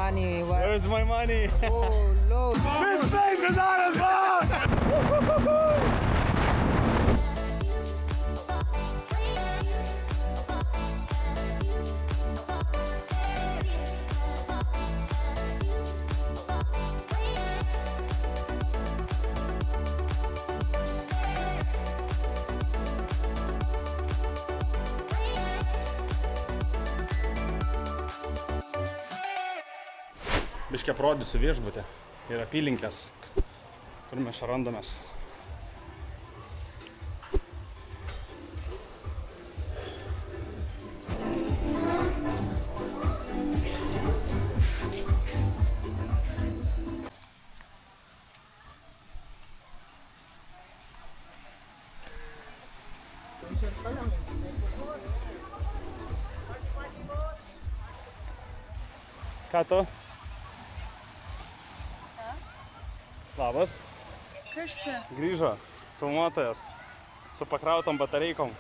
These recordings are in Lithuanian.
money? Where's my money? Oh, no. This place is ours, man! Biškė parodysiu viešbutį ir apylinkės, kur mes čia randamės. Ką tu? Labas. Kas čia? Grįžo filmuotojas su pakrautom batareikom.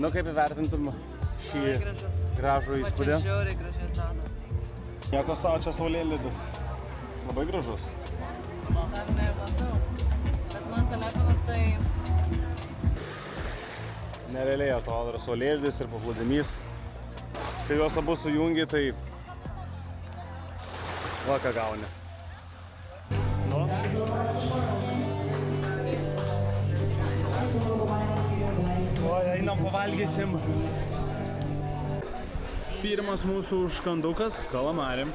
Nu, kaip įvertintum šį gražų įspūdį? Žiauriai gražiai atrodo. Nieko savo, čia saulėlydis. Labai gražus. Dar nematau. Bet man telefonas tai... Nerealiai atrodo, ir saulėlydis, ir paplūdimys. Kai juos abu sujungi, tai... Va, ką gauni. Nu? Oi, einam pavalgysim. Pirmas mūsų užkandukas – kalamarim.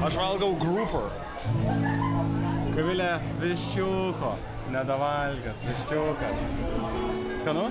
Aš valgau grouper. Kavilė viščiuko. Nedavalgęs, viščiukas. Skanu?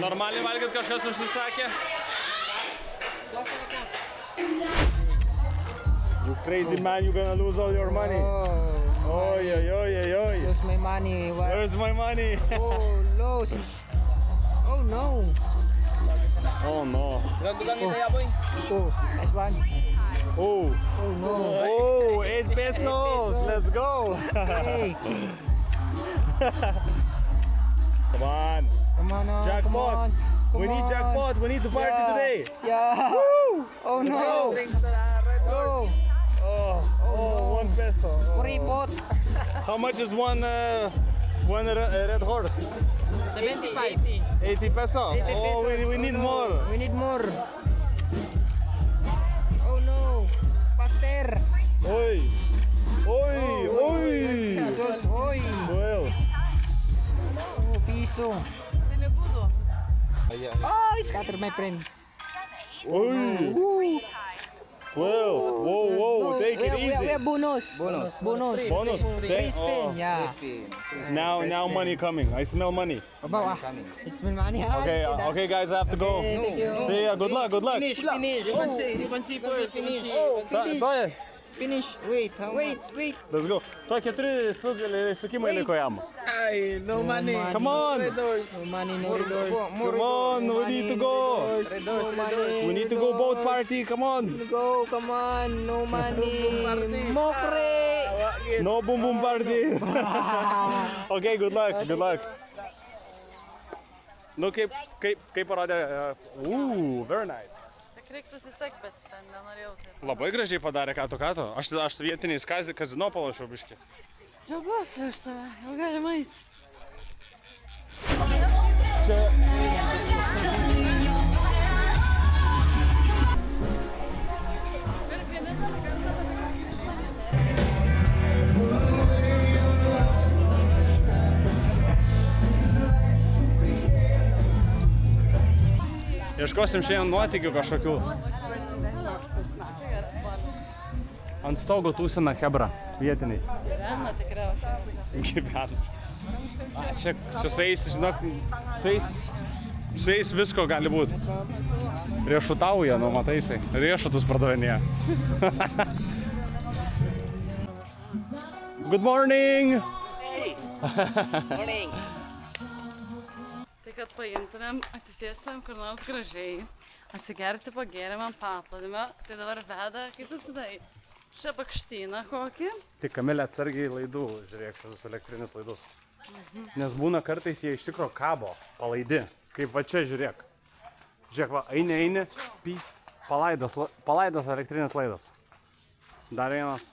Normaliai valgyt kažkas užsisakė? You crazy man, you gonna lose all your money. Oi, oi, oi, oi, oi. Where's my money? Where's my money? Oh, no. Oh, no. Oh, no. Oh, nice one. Oh. Oh, no. Oh, 8 pesos. Let's go. Hey, Come on. come on, Jackpot. Come We need on. jackpot. We need to party Yeah. today. Yeah. Oh, no. Oh, Oh, 1 peso. Oh. report. How much is one red horse? 75. 80 peso. 80 Oh, pesos. we need no. more. We need more. Oh, no. Faster. Oi. Oi, Oh, oi. pesos. Oi. Well. Oh, piso. Pinigų. Oh, scatter, my friend. Oi. Ooh. Well. Whoa, whoa. Take it We have easy. bonus. Bonus. Bonus. Free spin, Oh. yeah. Now money coming. I smell money. Bawa. It's my money. Okay, okay, guys, I have to go. Okay, thank you. See ya. Good luck. Good luck. Finish. You can see first. Toje. Finish. Wait. Let's go. To 4 sukimai liko jam. No money. Come on. No money, no doors. Come on. We need to go. No money. We need to go boat party. Come on. Go, come on. No money. Mokre. No boom boom party. Okay, good luck. Good luck. Nu, kaip parodė. Very nice. Tik reiks susisiekt, bet ten nenorėjau. Labai gražiai padarė, ką tu. Aš vietiniais kazino palašiau biškį. Džiaugiuosi už save, jau galima eiti. Ieškosim šiandien nuotykių kažkokių. Ant stogo tūsina hebra, vietiniai. Gyvena tikriausiai. Gyvena. Čia su jais, žinok, su jais visko gali būti. Riešutauja, nu mataisai. Riešutus pardavinėja. Good morning! Morning. Tai kad paimtumėm, atsisėstumėm kur nors gražiai, atsigerti pagėrimam paplūdimio, tai dabar veda, kaip visada, šabakštyną kokį. Tik Kamilė atsargiai laidų, žiūrėk, šitus elektrinius laidus. Nes būna kartais jie iš tikro kabo, palaidi. Kaip va čia, žiūrėk. Žiūrėk, va, eini, pyst, palaidas elektrinis laidas. Dar vienas.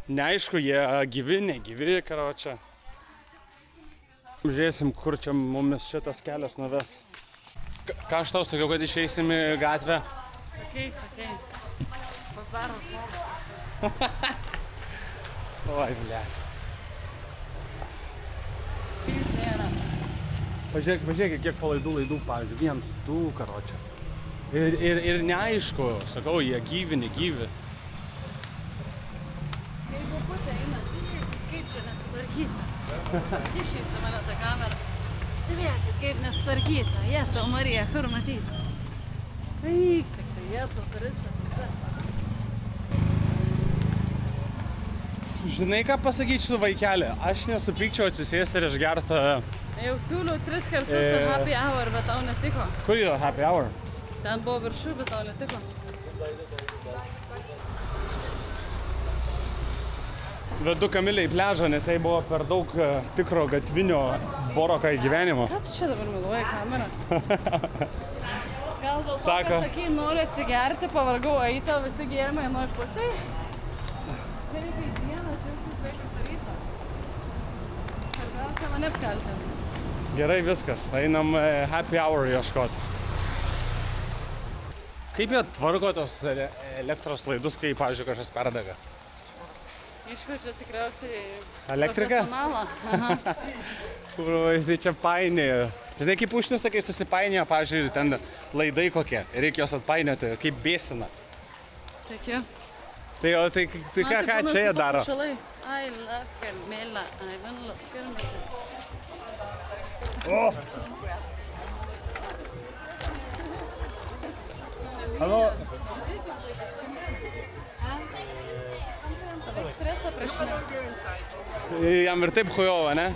Neaišku, jie gyvi, negyvi, karočią. Žiūrėsim, kur čia mumis šitas kelias nuves. Ką aš tau sakiau, kad išeisim į gatvę? Sakei. Pazaro žmogų. Oi, ble. Pys nėra. Pažiūrėk, kiek palaidų laidų, pavyzdžiui, 1, 2, karočią. Ir neaišku, sakau, jie gyvi, negyvi. Jeigu putė eina, žiūrėkit, kaip čia nesutvarkyta. Išeisi mane tą kamerą. Žiūrėkit, kaip nesutvarkyta. Jeto, Marija, kur matyti? Eik, tik tai jeto, turistas. Žinai, ką pasakyčiau vaikelį? Aš nesupykčiau atsisėsti ir išgertą... Jau siūliau 3 kartus happy hour, bet tau netiko. Kur yra happy hour? Ten buvo viršų, bet tau netiko. Vedu Kamilę į pležą, nes jai buvo per daug tikro gatvinio borokai gyvenimo. Ką tu čia dabar meluoji kamerą? Gal dėl to, Sako. kad sakai, noriu atsigerti, pavargau eiti, o visi gėrimai nuo pusėj? Čia reikia į dieną, čia jau kaip vaikas daryta. Svarbiausia mane apkaltinti. Gerai, viskas. Einam happy hour ieškoti. Kaip jie tvarko tos elektros laidus, kai, pavyzdžiui, kažkas perdega? Iškviečia tikriausiai Elektriką? profesionalą. Aha. Kur jisai čia painioja. Žinai, kaip užsienį sakai, susipainioja, pavyzdžiui, ten laidai kokie. Reikia jos atpainioti, kaip bėsina. Tikiu. Tai ką čia jie daro? I love Carmela, I don't love Carmela. O! Halo? Stresą prieš mane. Jam ir taip chujova, ne?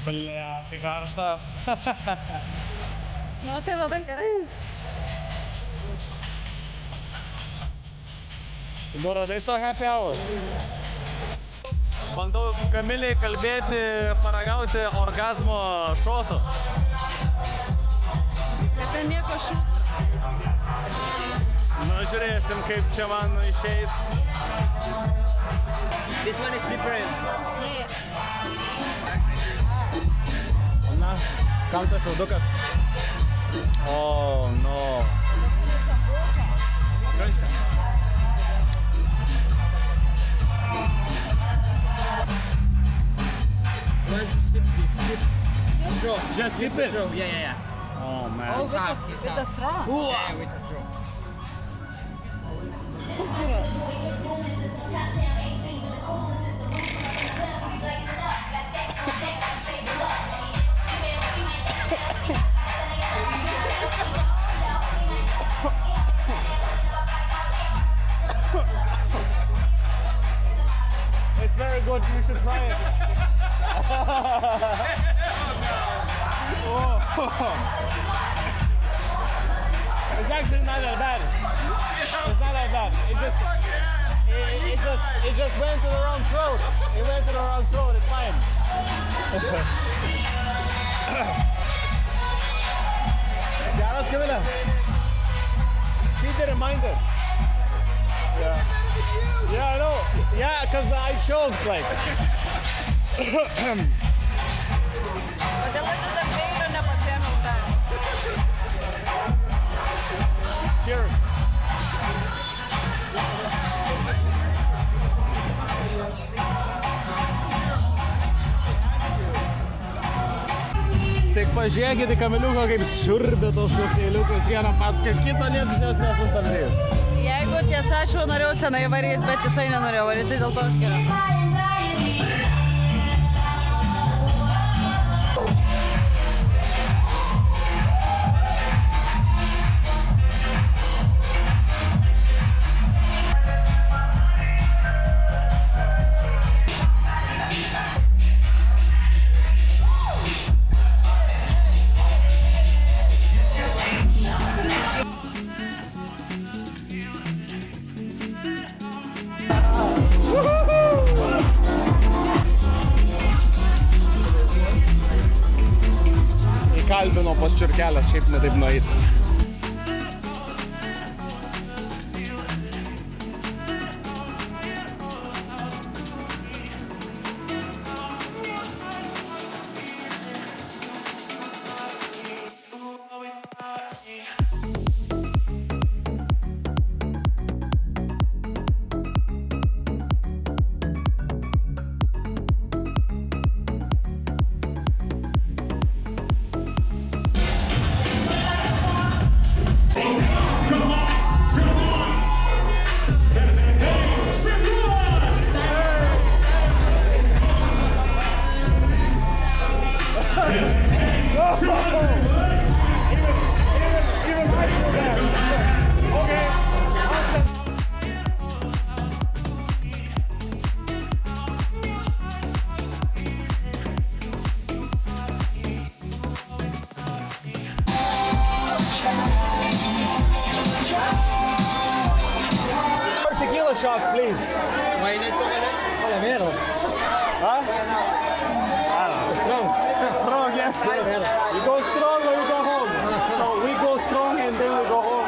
Bля, tai karšta. Nu, tai labai gerai. Dabar radai savo happy hour. Bandau Kamiliai kalbėti, paragauti orgazmo šoto. Bet ten nieko šūstra. Nu, žiūrėsim, kaip čia man išeis. This one is different. Na, kam tas šaudukas? O, no. Kas čia? Just sip it? Yeah. Oh, man. Oh, with the straw. Yeah, with the straw. It's very good, you should try it. It's actually not that bad. It's not that bad. It just went to the wrong throat. It went to the wrong throat. It's fine. Geras, Camilla. She didn't mind it. Yeah. Yeah, I know. Yeah, because I choked like. Kodėl aš tiesiog peilio nepasiėmiau dar? Cheers. Tik pažiūrėkite Kamiliuko, kaip siurbė tos kokteiliukus vieną paskui kitą, niekas jos nesustabdys. Jeigu tiesa, aš jau norėjau senai varyti, bet jisai nenorėjo varyti, tai dėl to aš geriau. Įkalbino pas čiurkelės, šiaip netaip nueiti. Tequila shots, please. Why you need coconut? Vale, mierda. Huh? Strong. Strong, yes. You go strong or you go home. So we go strong and then we go home.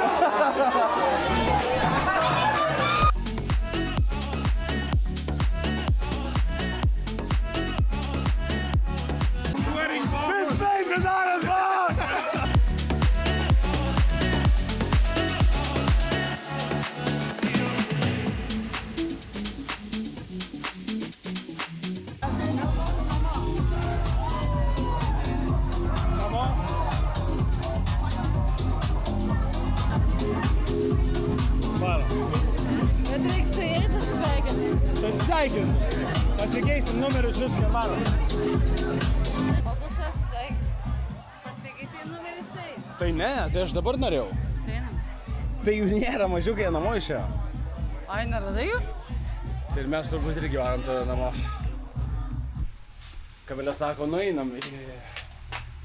This place is hot as fuck! Bet reikia su jais atsisveikinti. Pasisveikins. Pasikeisim numerius viską, varo. O tu pasikeitė numeris tai. Tai ne, tai aš dabar norėjau. Einam. Tai jų nėra, mažiukai namo išėjo. Ai, neradai jų? Tai ir mes turbūt irgi varom tada namo. Kamilė sako, nueinam į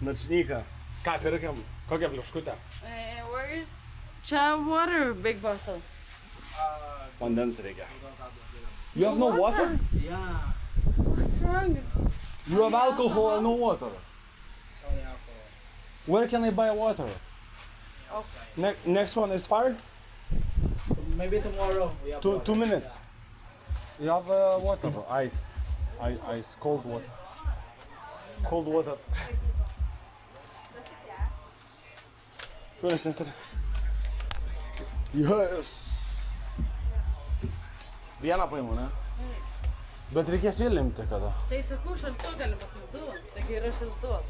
načnyką. Ką pirkiam? Kokią pliuškutę? Where's čia water, big bottle? Vandens reikia. You have no water? What's wrong? You have alcohol and no water. Where can I buy water? Next one is fire? Maybe tomorrow. We have 2 minutes. You have water, iced. Ice, cold water. Cold water. Yes. Vieną paimu, ne? Bet reikės vėl limti kada. Tai sakau, šaltu gali pasimti. Taigi yra šaltus.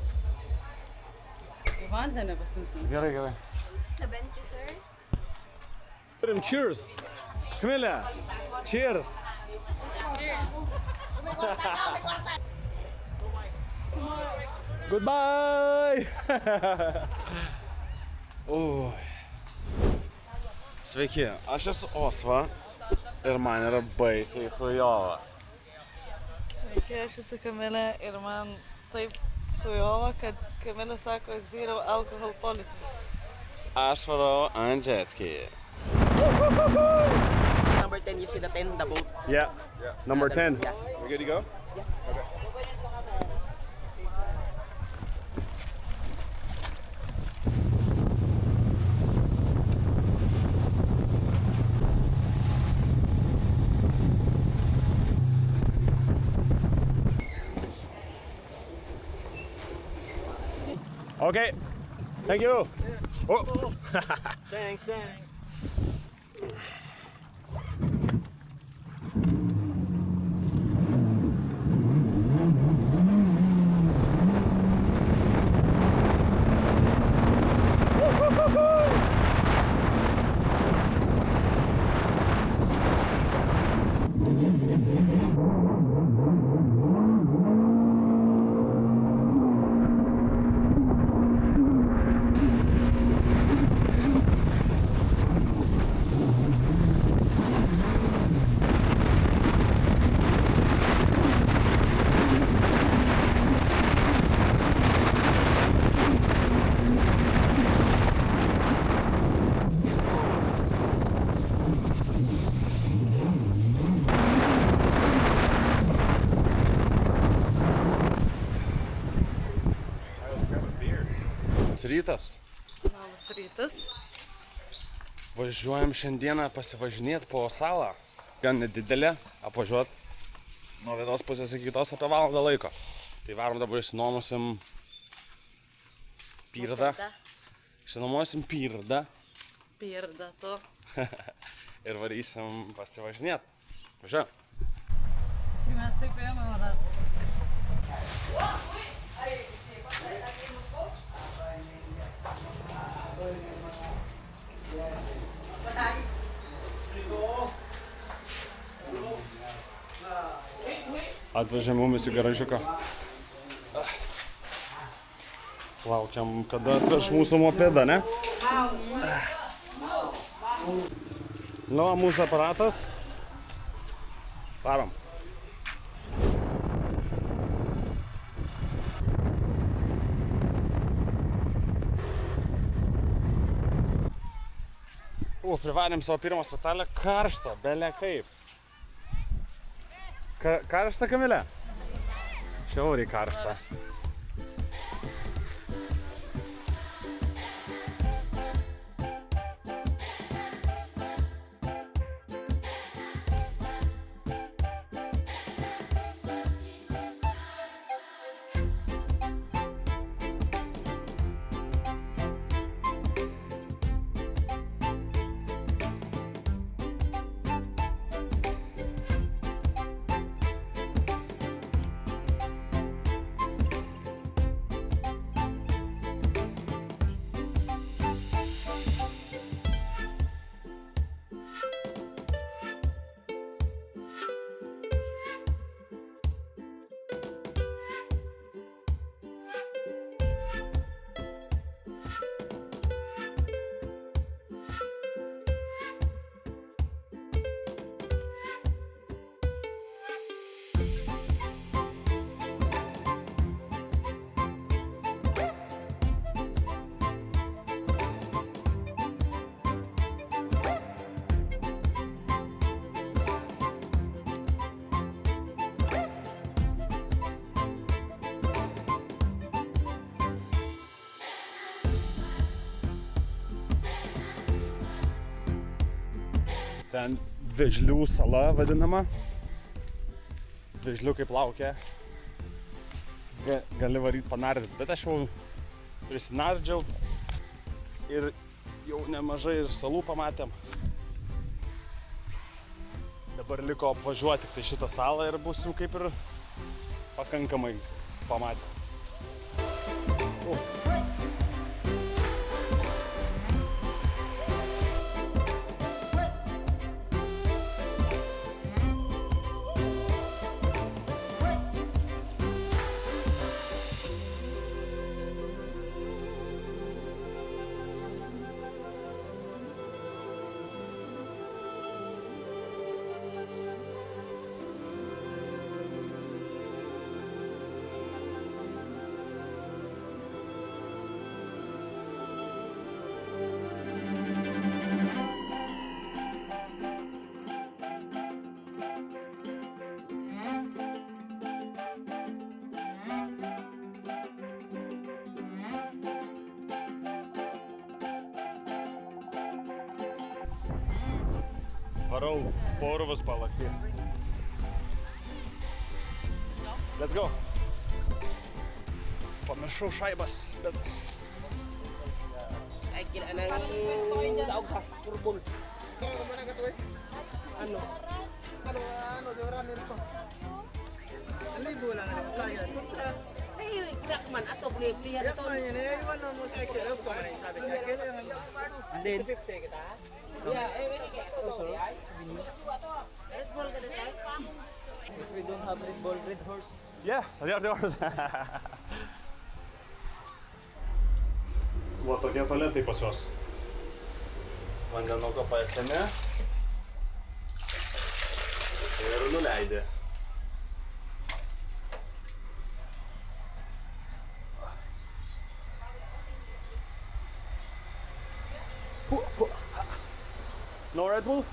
Į vandenį pasimsim. Gerai, gerai. Turim cheers. Kamilė, cheers. Goodbye. Sveiki, aš esu Osva ir man yra baisiai chujova. Sveiki, aš esu Kamilė ir man taip chujova, kad Kamilė sako zero alcohol policy. Aš varau ant jetski. 10, you see the 10, the boat. Yeah. Number 10. Yeah. We good to go? Okay. Thank you. Oh. Thanks. Rytas. Labas rytas. Važiuojam šiandieną pasivažinėti po salą. Gan nedidelė, apvažiuot nuo vienos pusės iki kitos apie valandą laiko. Tai varom dabar išsinuomosim pirdą. Išsinuomosim pirdą. Pirda tu. Ir varysim pasivažinėti. Važiuojam. Tai mes taip ėjome ratą. Atvežė mumis į garažiuką. Laukiam, kada atveš mūsų mopedą, ne? Nu, mūsų aparatas. Varom. Privarėm savo pirmą stotelę, karštą, bele kaip. Karštą, Kamilė? Šiauriai karštą. Ten Vėžlių sala vadinama. Vėžliukai plaukia. Gali varyt panardyti, bet aš jau prisinardžiau ir jau nemažai ir salų pamatėm. Dabar liko apvažiuoti tik tai šitą salą ir būsim kaip ir pakankamai pamatę. Varau po urvus palakstyti. Let's go. Pamiršau šaibas, bet... Ay, kila ng daog sa turbol. Ano? Libo lang ang playa. Kontra. Ay, man ato play-play Kaya ato. pa yan eh. Iwan mo sa kaya. Sabi ka kaya. And then 50 kita. Yeah, Red Bull ka din. If we don't have Red Bull, Red Horse. Yeah, det är det. Va tokie tualetai pas juos. Vandenuką pasėmė. Ir nuleidė. No Red Bull?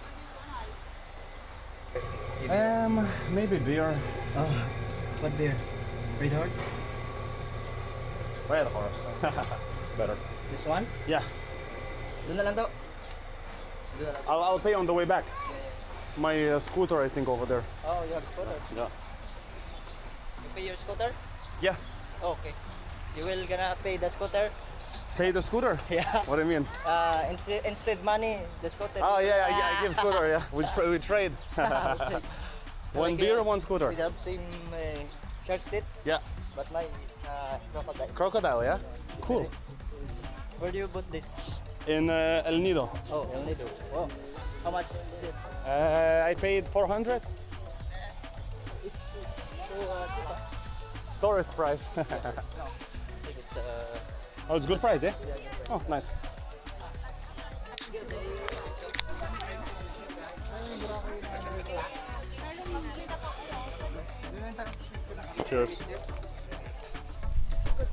Maybe beer. What there? Red Horse? Red Horse. Better. This one? Yeah. Doon na lang to. I'll pay on the way back. My scooter, I think, over there. Oh, you have scooter? Yeah. You pay your scooter? Yeah. Okay. You will gonna pay the scooter? Pay the scooter? Yeah. What do you mean? Instead money, the scooter. Oh, yeah, I give scooter, yeah. We trade. One beer, one scooter. We have same shark teeth, Yeah. but mine is crocodile. Crocodile, yeah? Cool. Where do you put this? In El Nido. Oh, El Nido. Oh. How much is it? I paid 400. It's so cheap. Tourist price. If it's Oh, it's good price, yeah? Oh, nice. Cheers.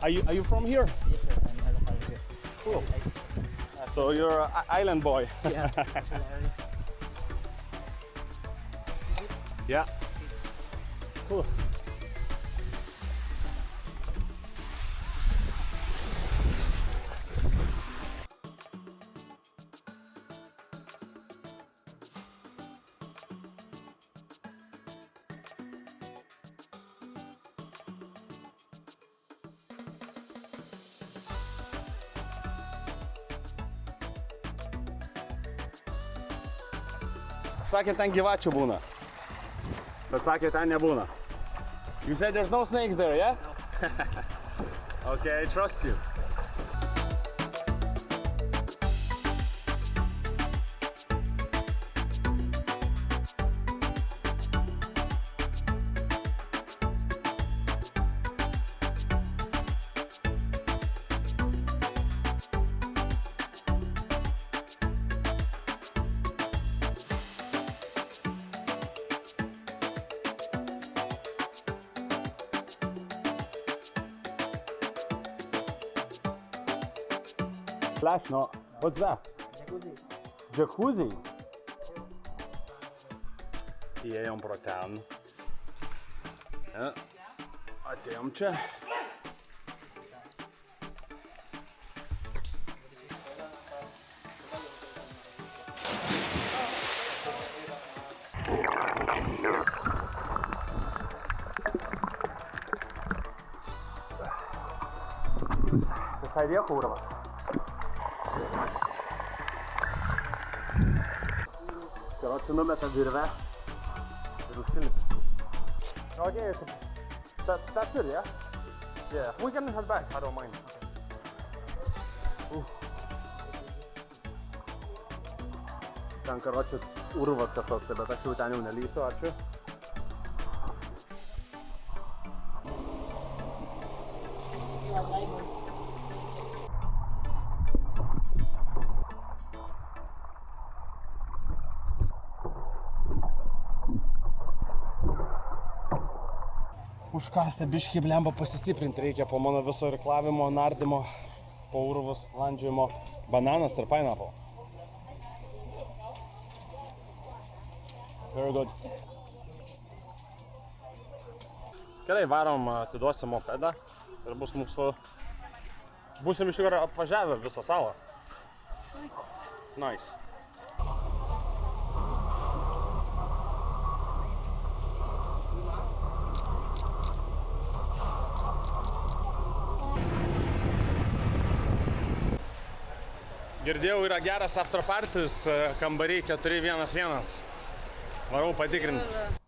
Are you from here? yes sir, I'm a local here. Cool. So you're an island boy. Yeah. Yeah. Cool. Sakė, ten gyvačių būna. Bet sakė, ten nebūna. You said there's no snakes there, yeah? No. Okay, I trust you. Flash, no. What's that? Jacuzzi. Įėjom pro ten. Ja. Atėjom čia. Visai vietų urvas. Короче, numeta virvę ir užsilipi. Okay, that's it, yeah? Yeah, we can head back, I don't mind. Ten, короче, urvas kažkoks, bet aš jau ten jau nelysiu, ačiū. Užkasti biškį blemba pasistiprinti reikia po mano viso irklavimo, nardymo, po urvus, landžiojimo, bananas ir pineapple. Very good. Gerai, varom, atiduosim mopedą ir bus mūsų... Būsim iš tikrųjų apvažiavę visą salą. Nice. Girdėjau, yra geras afterpartis kambariai 411. Varau patikrinti.